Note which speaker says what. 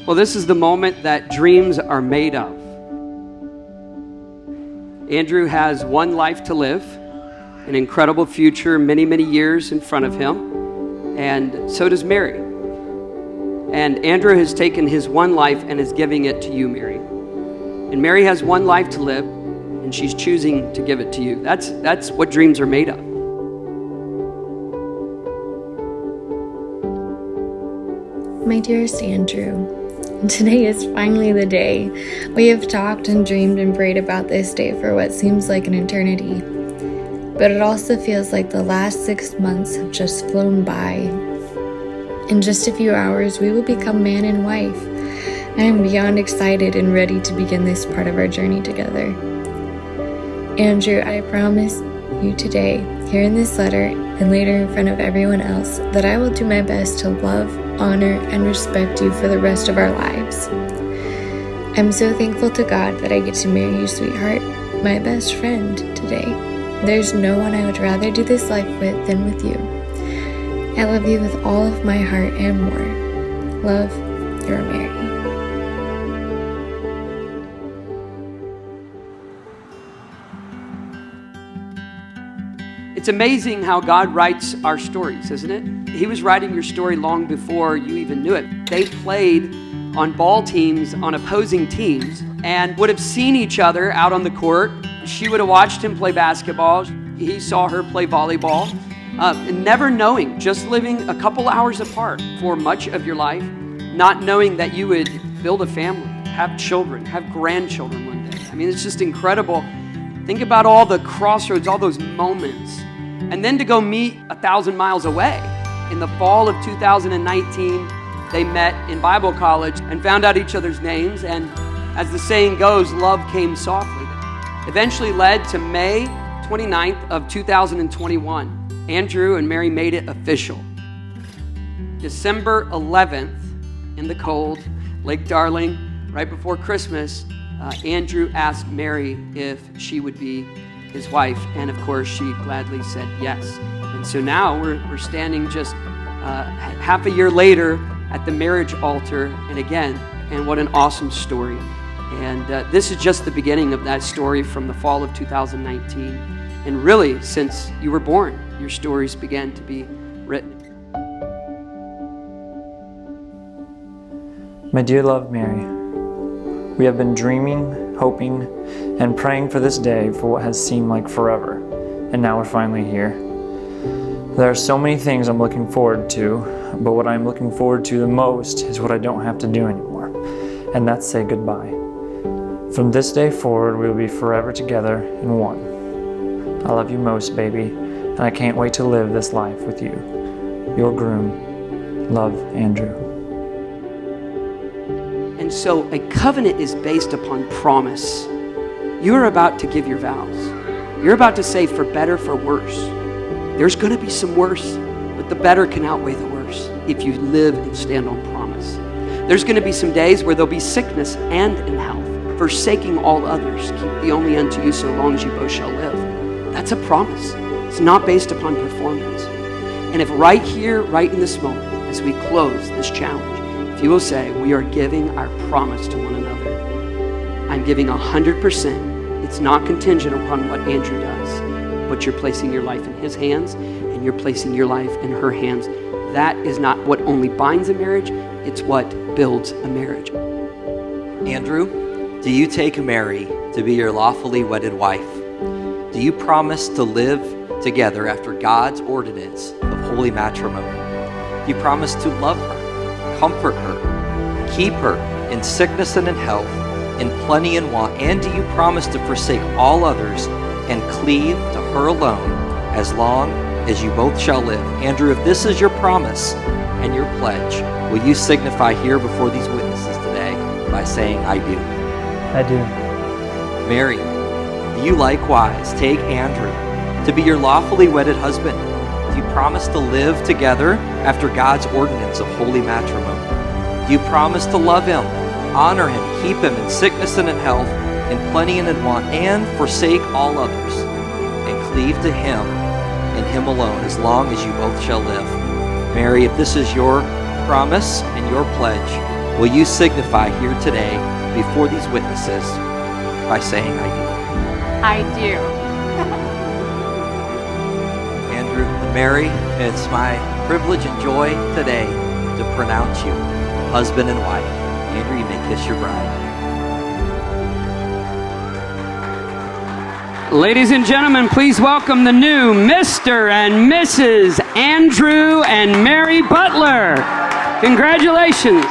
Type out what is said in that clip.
Speaker 1: Well, this is the moment that dreams are made of. Andrew has one life to live, an incredible future, many, many years in front of him, and so does Mary. And Andrew has taken his one life and is giving it to you, Mary. And Mary has one life to live, and she's choosing to give it to you. That's what dreams are made of.
Speaker 2: My dearest Andrew, today is finally the day. We have talked and dreamed and prayed about this day for what seems like an eternity. But it also feels like the last 6 months have just flown by. In just a few hours, we will become man and wife. I am beyond excited and ready to begin this part of our journey together. Andrew, I promise you today, here in this letter and later in front of everyone else, that I will do my best to love, honor, and respect you for the rest of our lives. I'm so thankful to God that I get to marry you, sweetheart, my best friend today. There's no one I would rather do this life with than with you. I love you with all of my heart and more. Love, your Mary.
Speaker 1: It's amazing how God writes our stories, isn't it? He was writing your story long before you even knew it. They played on ball teams, on opposing teams, and would have seen each other out on the court. She would have watched him play basketball. He saw her play volleyball. And never knowing, just living a couple hours apart for much of your life, not knowing that you would build a family, have children, have grandchildren one day. I mean, it's just incredible. Think about all the crossroads, all those moments. And then to go meet 1,000 miles away. In the fall of 2019, they met in Bible college and found out each other's names. And as the saying goes, love came softly. Eventually led to May 29th of 2021. Andrew and Mary made it official. December 11th, in the cold, Lake Darling, right before Christmas, Andrew asked Mary if she would be his wife, and of course she gladly said yes. And so now we're standing just half a year later at the marriage altar, and what an awesome story. And this is just the beginning of that story from the fall of 2019. And really, since you were born, your stories began to be written.
Speaker 3: My dear love, Mary, we have been dreaming, hoping, and praying for this day for what has seemed like forever, and now we're finally here. There are so many things I'm looking forward to, but what I'm looking forward to the most is what I don't have to do anymore, and that's say goodbye. From this day forward, we will be forever together in one. I love you most, baby, and I can't wait to live this life with you. Your groom, love, Andrew.
Speaker 1: And so a covenant is based upon promise. You're about to give your vows. You're about to say for better, for worse. There's going to be some worse, but the better can outweigh the worse if you live and stand on promise. There's going to be some days where there'll be sickness and in health. Forsaking all others, keep thee only unto you so long as you both shall live. That's a promise. It's not based upon performance. And if right here, right in this moment, as we close this challenge, if you will say, we are giving our promise to one another. I'm giving 100%. It's not contingent upon what Andrew does, but you're placing your life in his hands and you're placing your life in her hands. That is not what only binds a marriage, it's what builds a marriage.
Speaker 4: Andrew, do you take Mary to be your lawfully wedded wife? Do you promise to live together after God's ordinance of holy matrimony? Do you promise to love her, comfort her, keep her in sickness and in health, in plenty and want? And do you promise to forsake all others and cleave to her alone as long as you both shall live? Andrew, if this is your promise and your pledge, will you signify here before these witnesses today by saying, I do?
Speaker 3: I do.
Speaker 4: Mary, do you likewise take Andrew to be your lawfully wedded husband? Do you promise to live together after God's ordinance of holy matrimony? Do you promise to love him, honor him, keep him in sickness and in health, in plenty and in want, and forsake all others, and cleave to him and him alone as long as you both shall live? Mary, if this is your promise and your pledge, Will you signify here today before these witnesses by saying I do?
Speaker 5: I do.
Speaker 4: Andrew and Mary, it's my privilege and joy today to pronounce you husband and wife. Andrew, you may kiss your bride.
Speaker 1: Ladies and gentlemen, please welcome the new Mr. and Mrs. Andrew and Mary Butler. Congratulations.